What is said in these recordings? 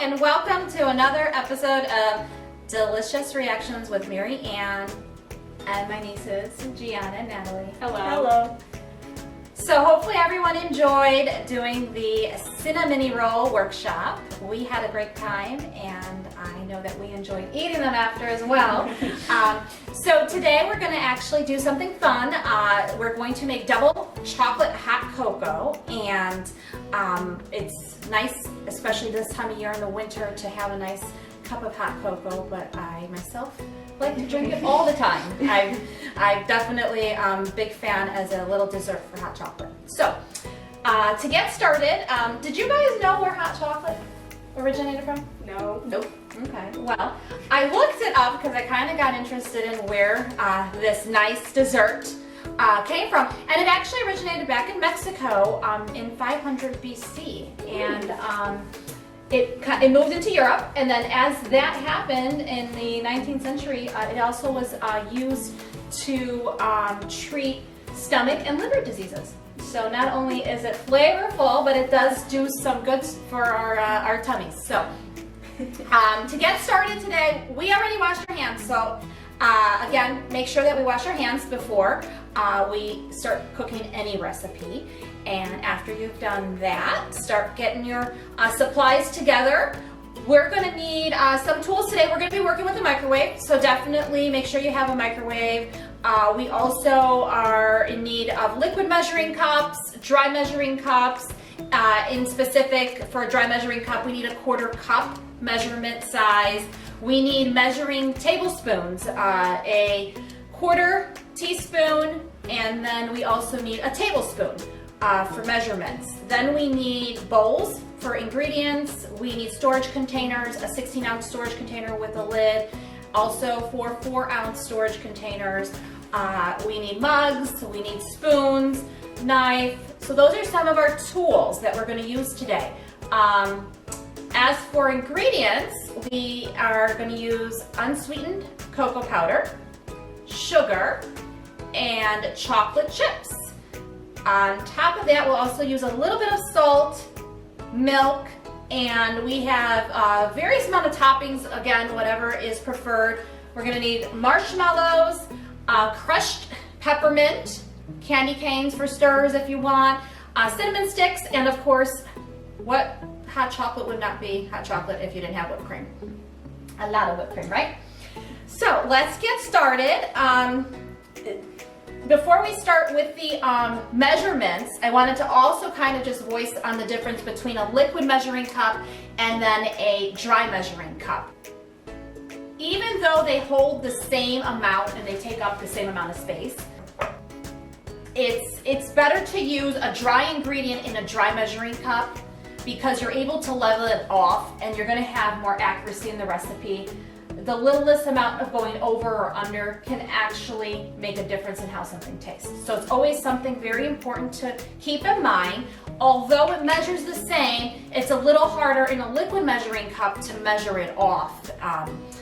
and welcome to another episode of Delicious Reactions with Mary Ann and my nieces Gianna and Natalie. Hello. Hello. So hopefully everyone enjoyed doing the cinnamon roll workshop. We had a great time and I know that we enjoyed eating them after as well. So today we're going to actually do something fun. We're going to make double chocolate hot cocoa, and it's nice, especially this time of year in the winter, to have a nice cup of hot cocoa, but I myself like to drink it all the time. I definitely big fan as a little dessert for hot chocolate. So to get started, did you guys know where hot chocolate originated from? No. Nope. Okay. Well, I looked it up because I kind of got interested in where this nice dessert came from, and it actually originated back in Mexico in 500 BC, and it moved into Europe, and then as that happened in the 19th century, it also was used to treat stomach and liver diseases. So not only is it flavorful, but it does do some good for our tummies. So to get started today, we already washed our hands. So again, make sure that we wash our hands before we start cooking any recipe. And after you've done that, start getting your supplies together. We're going to need some tools today. We're going to be working with a microwave, so definitely make sure you have a microwave. We also are in need of liquid measuring cups, dry measuring cups. In specific, for a dry measuring cup, we need a 1/4 cup measurement size. We need measuring tablespoons, a 1/4 teaspoon, and then we also need a tablespoon for measurements. Then we need bowls for ingredients. We need storage containers, a 16-ounce storage container with a lid. Also 4 4-ounce storage containers. We need mugs, we need spoons, knife. So those are some of our tools that we're going to use today. As for ingredients, we are going to use unsweetened cocoa powder, sugar, and chocolate chips. On top of that, we'll also use a little bit of salt, milk, and we have various amount of toppings, again, whatever is preferred. We're going to need marshmallows, crushed peppermint, candy canes for stirs if you want, cinnamon sticks, and of course, what hot chocolate would not be hot chocolate if you didn't have whipped cream? A lot of whipped cream, right? So let's get started. Before we start with the measurements, I wanted to also kind of just voice on the difference between a liquid measuring cup and then a dry measuring cup. Even though they hold the same amount and they take up the same amount of space, it's better to use a dry ingredient in a dry measuring cup because you're able to level it off and you're going to have more accuracy in the recipe. The littlest amount of going over or under can actually make a difference in how something tastes. So it's always something very important to keep in mind. Although it measures the same, it's a little harder in a liquid measuring cup to measure it off.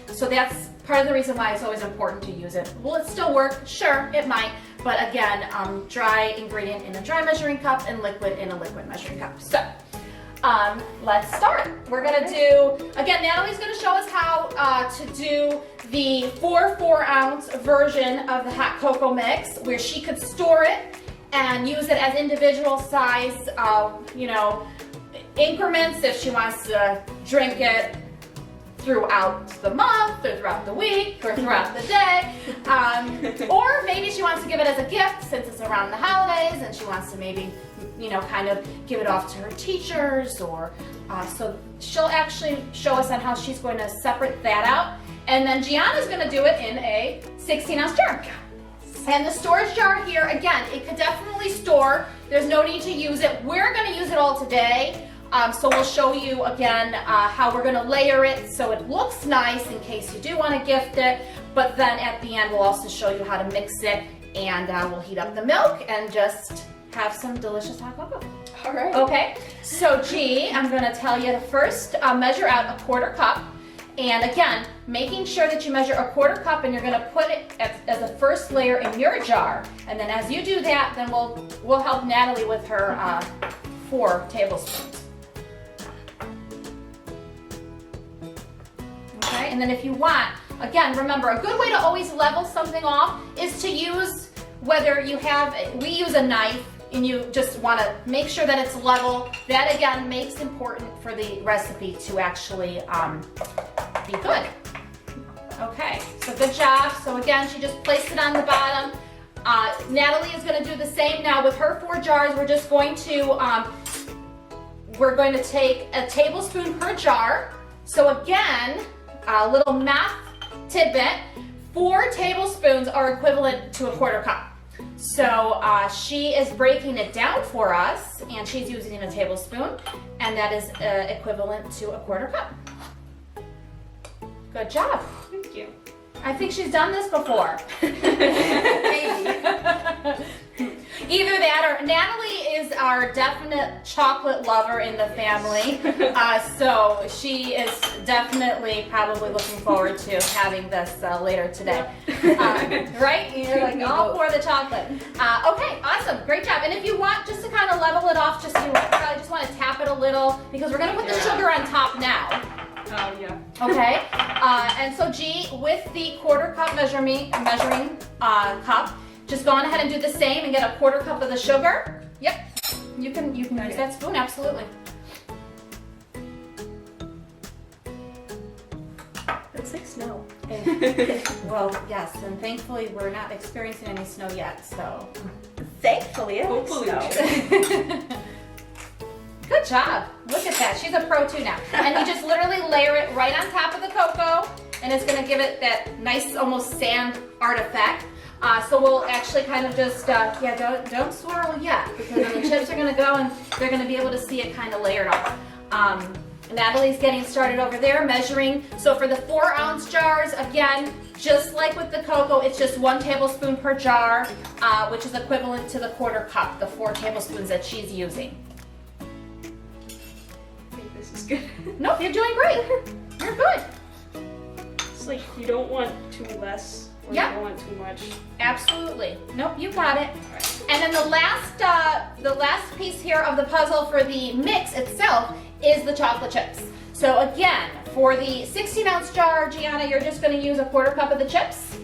So that's part of the reason why it's always important to use it. Will it still work? Sure, it might. But again, dry ingredient in a dry measuring cup and liquid in a liquid measuring cup. So let's start. We're going to do, again, Natalie's going to show us how to do the 4 4-ounce version of the hot cocoa mix, where she could store it and use it as individual size, increments if she wants to drink it throughout the month or throughout the week or throughout the day. Or maybe she wants to give it as a gift since it's around the holidays and she wants to maybe kind of give it off to her teachers, or so she'll actually show us on how she's going to separate that out. And then Gianna's going to do it in a 16-ounce jar. And the storage jar here, again, it could definitely store. There's no need to use it. We're going to use it all today. So we'll show you again how we're going to layer it so it looks nice in case you do want to gift it. But then at the end, we'll also show you how to mix it, and we'll heat up the milk and just have some delicious hot cocoa. All right. Okay, so G, I'm going to tell you to first measure out a 1/4 cup. And again, making sure that you measure a 1/4 cup, and you're going to put it as a first layer in your jar. And then as you do that, then we'll help Natalie with her 4 tablespoons. And then if you want, again, remember, a good way to always level something off is to use, whether you have, we use a knife, and you just want to make sure that it's level. That again makes important for the recipe to actually be good. Okay, so good job. So again, she just placed it on the bottom. Natalie is going to do the same now with her 4 jars. We're just going to take a tablespoon per jar. So again, a little math tidbit: 4 tablespoons are equivalent to a 1/4 cup. So she is breaking it down for us, and she's using a tablespoon, and that is equivalent to a 1/4 cup. Good job. Thank you. I think she's done this before. Maybe. Either that or Natalie is our definite chocolate lover in the family. So she is definitely probably looking forward to having this later today. Right? You're like all for the chocolate. Okay, awesome. Great job. And if you want just to kind of level it off, you probably just want to tap it a little, because we're going to put the sugar on top now. Oh, yeah. Okay, and so G, with the 1/4 cup measuring cup, just go on ahead and do the same and get a 1/4 cup of the sugar. Yep, you can use that spoon, absolutely. It's like snow. Well, yes, and thankfully we're not experiencing any snow yet, so. Thankfully, Hopefully. Good job. Look at that. She's a pro too now. And you just literally layer it right on top of the cocoa, and it's going to give it that nice, almost sand artifact. So we'll actually kind of just, don't swirl yet, because then the chips are going to go and they're going to be able to see it kind of layered off. Natalie's getting started over there, measuring. So for the 4-ounce jars, again, just like with the cocoa, it's just 1 tablespoon per jar, which is equivalent to the 1/4 cup, the 4 tablespoons that she's using. This is good. Nope, you're doing great. You're good. It's like you don't want too less or Yep. you don't want too much. Absolutely. Nope, you got it. And then the last piece here of the puzzle for the mix itself is the chocolate chips. So again, for the 16-ounce jar, Gianna, you're just going to use a 1/4 cup of the chips.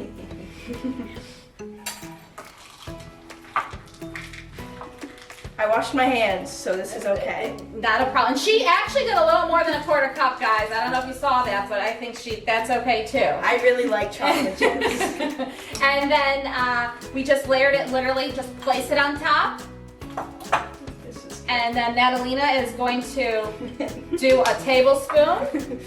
I washed my hands, so this is okay. Not a problem. She actually did a little more than a 1/4 cup, guys. I don't know if you saw that, but I think that's okay too. I really like chocolate chips. And then we just layered it, literally just place it on top. This is And then Natalina is going to do a tablespoon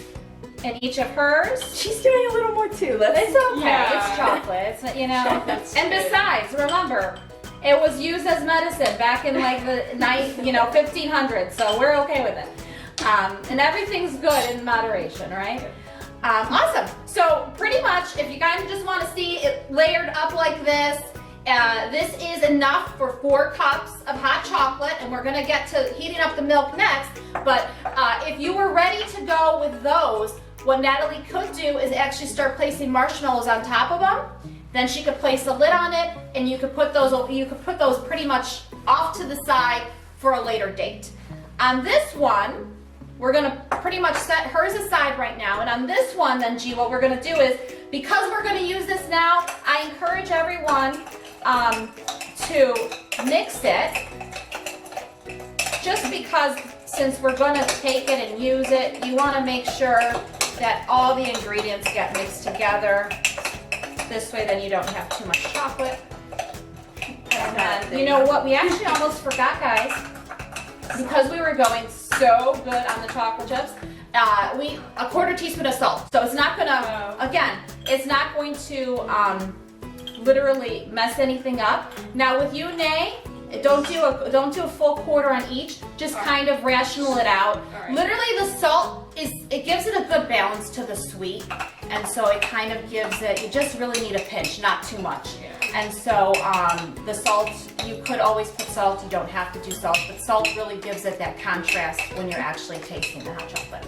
in each of hers. She's doing a little more too. It's okay. Yeah. It's chocolate. It's, you know. Chocolate's And good. besides, remember, it was used as medicine back in like the 1500s, so we're okay with it. And everything's good in moderation, right? Awesome. So pretty much, if you guys just want to see it layered up like this, this is enough for 4 cups of hot chocolate, and we're going to get to heating up the milk next. But if you were ready to go with those, what Natalie could do is actually start placing marshmallows on top of them. Then she could place a lid on it, and you could put those pretty much off to the side for a later date. On this one, we're gonna pretty much set hers aside right now. And on this one, then G, what we're gonna do is, because we're gonna use this now, I encourage everyone to mix it. Just because since we're gonna take it and use it, you wanna make sure that all the ingredients get mixed together. This way then you don't have too much chocolate. And then, you know what, we actually almost forgot, guys, because we were going so good on the chocolate chips, a 1/4 teaspoon of salt. So it's not gonna, again, it's not going to literally mess anything up. Now with you, Nay, don't do a full 1/4 on each, just kind of rational it out. Alright. Literally the salt it gives it a good balance to the sweet, and so it kind of gives it, you just really need a pinch, not too much. And so the salt, you could always put salt, you don't have to do salt, but salt really gives it that contrast when you're actually tasting the hot chocolate.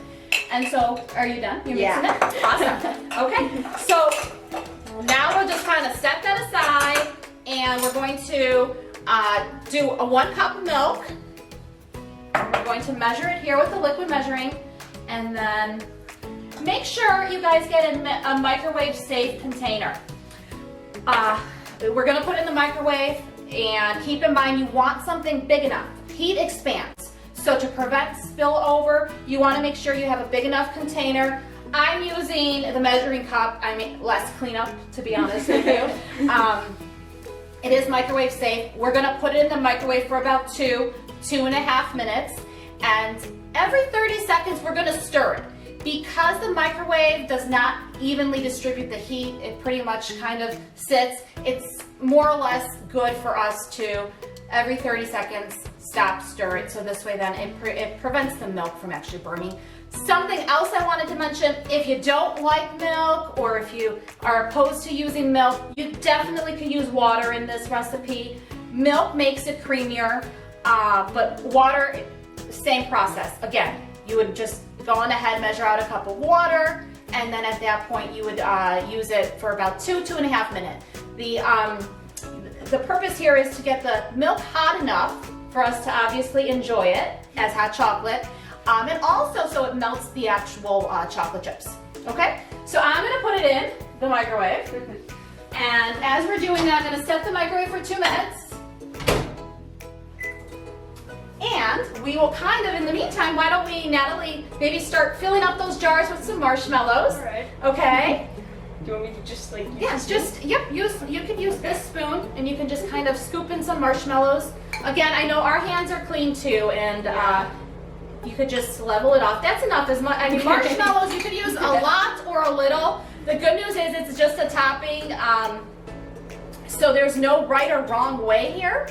And so, are you done? You're mixing it? Awesome. Okay, so now we'll just kind of set that aside, and we're going to do a 1 cup of milk. And we're going to measure it here with the liquid measuring, and then make sure you guys get a microwave safe container. We're gonna put it in the microwave, and keep in mind you want something big enough. Heat expands. So to prevent spillover, you wanna make sure you have a big enough container. I'm using the measuring cup. I mean, less cleanup, to be honest with you. It is microwave safe. We're gonna put it in the microwave for about 2.5 minutes. And every 30 seconds, we're gonna stir it. Because the microwave does not evenly distribute the heat, it pretty much kind of sits. It's more or less good for us to, every 30 seconds, stop, stir it. So this way then it prevents the milk from actually burning. Something else I wanted to mention, if you don't like milk or if you are opposed to using milk, you definitely can use water in this recipe. Milk makes it creamier, but water, same process. Again, you would just go on ahead, measure out a cup of water, and then at that point you would use it for about 2.5 minutes. The purpose here is to get the milk hot enough for us to obviously enjoy it as hot chocolate, and also so it melts the actual chocolate chips. Okay, so I'm gonna put it in the microwave, and as we're doing that, I'm gonna set the microwave for 2 minutes. And we will kind of, in the meantime, why don't we, Natalie, maybe start filling up those jars with some marshmallows? All right. Okay. Do you want me to just like use Yes, just, yep, you can use this spoon and you can just kind of scoop in some marshmallows. Again, I know our hands are clean too, and you could just level it off. That's enough. As much, I mean, marshmallows, you could use a lot or a little. The good news is it's just a topping, so there's no right or wrong way here.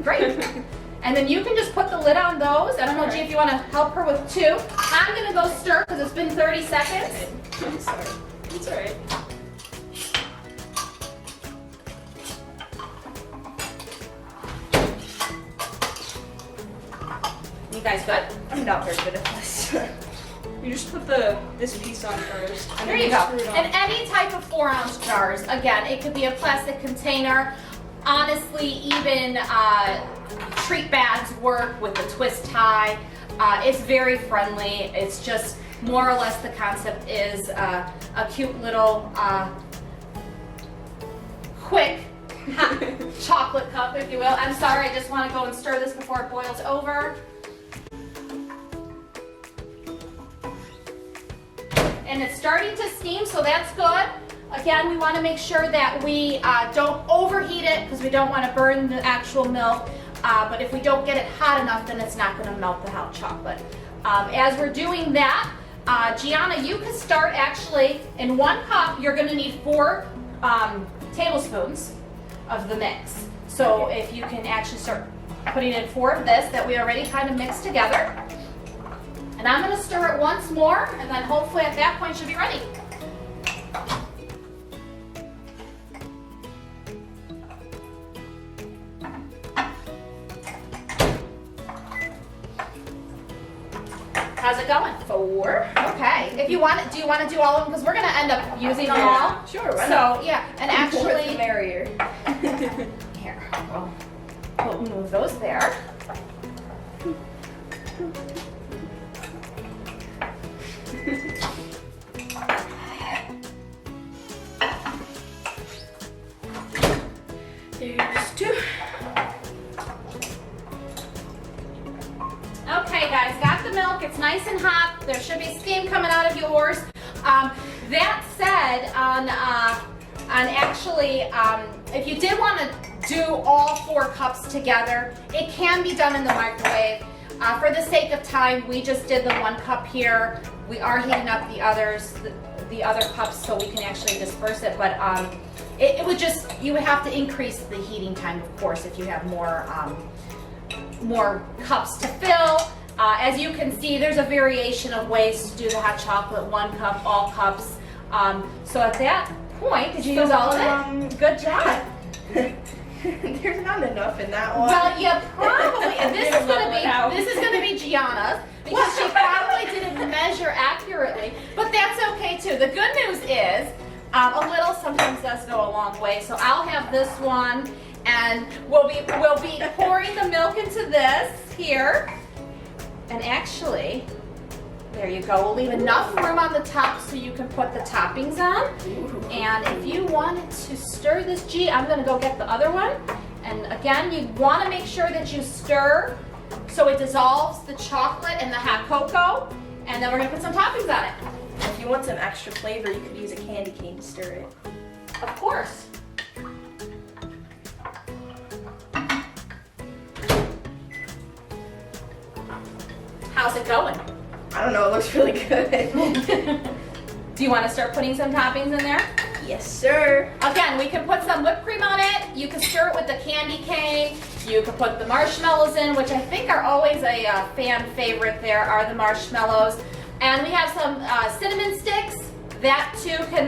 Great. And then you can just put the lid on those. I don't know, G, if you want to help her with 2. I'm going to go stir because it's been 30 seconds. I'm sorry. It's all right. You guys good? I'm not very good at this. You just put this piece on first. And There then you go. screw it on. And any type of 4-ounce jars. Again, it could be a plastic container. Honestly, even treat bags work with the twist tie. It's very friendly. It's just more or less the concept is a cute little quick hot chocolate cup, if you will. I'm sorry, I just want to go and stir this before it boils over. And it's starting to steam, so that's good. Again, we want to make sure that we don't overheat it because we don't want to burn the actual milk. But if we don't get it hot enough, then it's not going to melt the hot chocolate. As we're doing that, Gianna, you can start actually in 1 cup. You're going to need 4 tablespoons of the mix. So if you can actually start putting in 4 of this that we already kind of mixed together. And I'm going to stir it once more, and then hopefully at that point it should be ready. How's it going? 4. Okay. If you want it, do you want to do all of them? Because we're going to end up using them all. Sure, why not? So yeah, and More the actually, merrier. here, we'll move those there. There's 2. Okay, guys, got the milk. It's nice and hot. There should be steam coming out of yours. That said, if you did want to do all 4 cups together, it can be done in the microwave. For the sake of time, we just did the 1 cup here. We are heating up the others, the other cups, so we can actually disperse it. But it would just, you would have to increase the heating time, of course, if you have more cups to fill. As you can see, there's a variation of ways to do the hot chocolate. 1 cup, all cups. So at that point, did you use all of it? Good job. There's not enough in that one. Well, yeah, probably. And this is gonna be Gianna's because she probably didn't measure accurately. But that's okay too. The good news is a little sometimes does go a long way. So I'll have this one, and we'll be pouring the milk into this here. And actually, there you go. We'll leave enough room on the top so you can put the toppings on. And if you wanted to stir this, G, I'm gonna go get the other one. And again, you wanna make sure that you stir so it dissolves the chocolate and the hot cocoa. And then we're gonna put some toppings on it. If you want some extra flavor, you could use a candy cane to stir it. Of course. How's it going? I don't know, it looks really good. Do you want to start putting some toppings in there? Yes, sir. Again, we can put some whipped cream on it. You can stir it with the candy cane. You can put the marshmallows in, which I think are always a fan favorite there, are the marshmallows. And we have some cinnamon sticks. That too can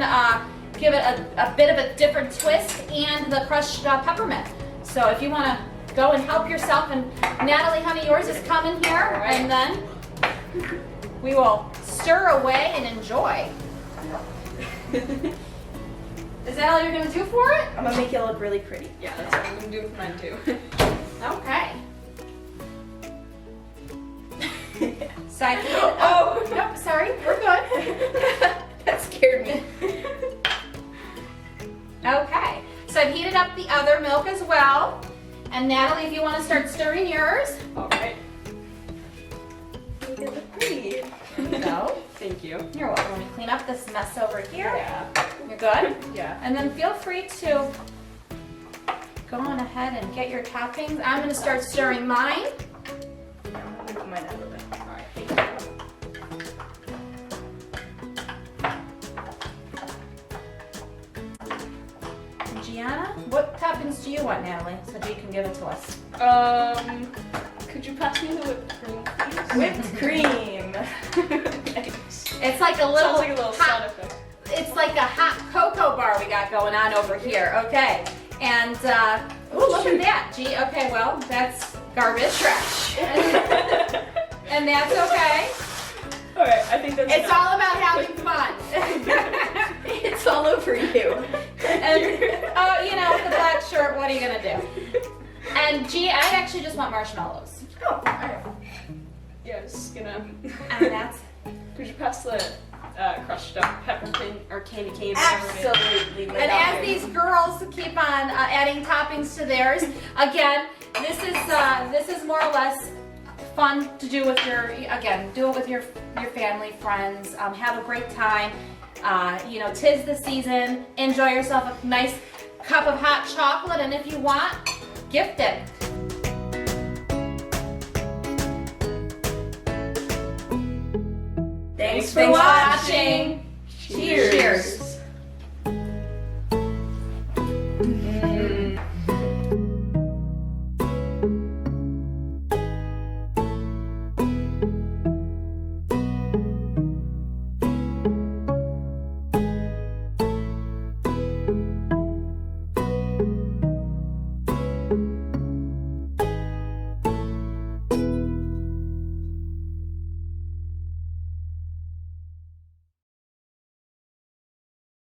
give it a bit of a different twist, and the crushed peppermint. So if you want to go and help yourself, and Natalie, honey, yours is coming here, and then we will stir away and enjoy. Is that all you're gonna do for it? I'm gonna make it look really pretty. Yeah, that's what I'm gonna do with mine too. Okay. So I think, Oh. nope, sorry, we're good. That scared me. Okay, so I've heated up the other milk as well. And Natalie, if you want to start stirring yours. All right. Look at the pretty. There you go. Thank you. You're welcome. Let me clean up this mess over here. Yeah. You're good? Yeah. And then feel free to go on ahead and get your toppings. I'm going to start stirring mine. I'm gonna move mine out a little bit. All right. Thank you. Gianna, what toppings do you want, Natalie? So G can give it to us. Could you pass me the whipped cream, please? Whipped cream. Thanks. It's like a little, Sounds like a little hot, side effect. it's like a hot cocoa bar we got going on over here. Okay. And, ooh, look at that. G, okay, well, that's garbage. Trash. And that's okay. All right, I think that's It's enough. all about having fun. It's all over you. And, oh, you know, with the black shirt, what are you gonna do? And G, I actually just want marshmallows. Oh, alright. Yeah, I was gonna. And that's Could you pass the crushed up peppermint or candy cane? whatever it is? Absolutely. And without as it. these girls keep on adding toppings to theirs, again, this is more or less fun to do with do it with your family, friends. Have a great time. You know, 'tis the season. Enjoy yourself a nice cup of hot chocolate, and if you want, gift it. Thanks for for watching. watching. Cheers. Cheers.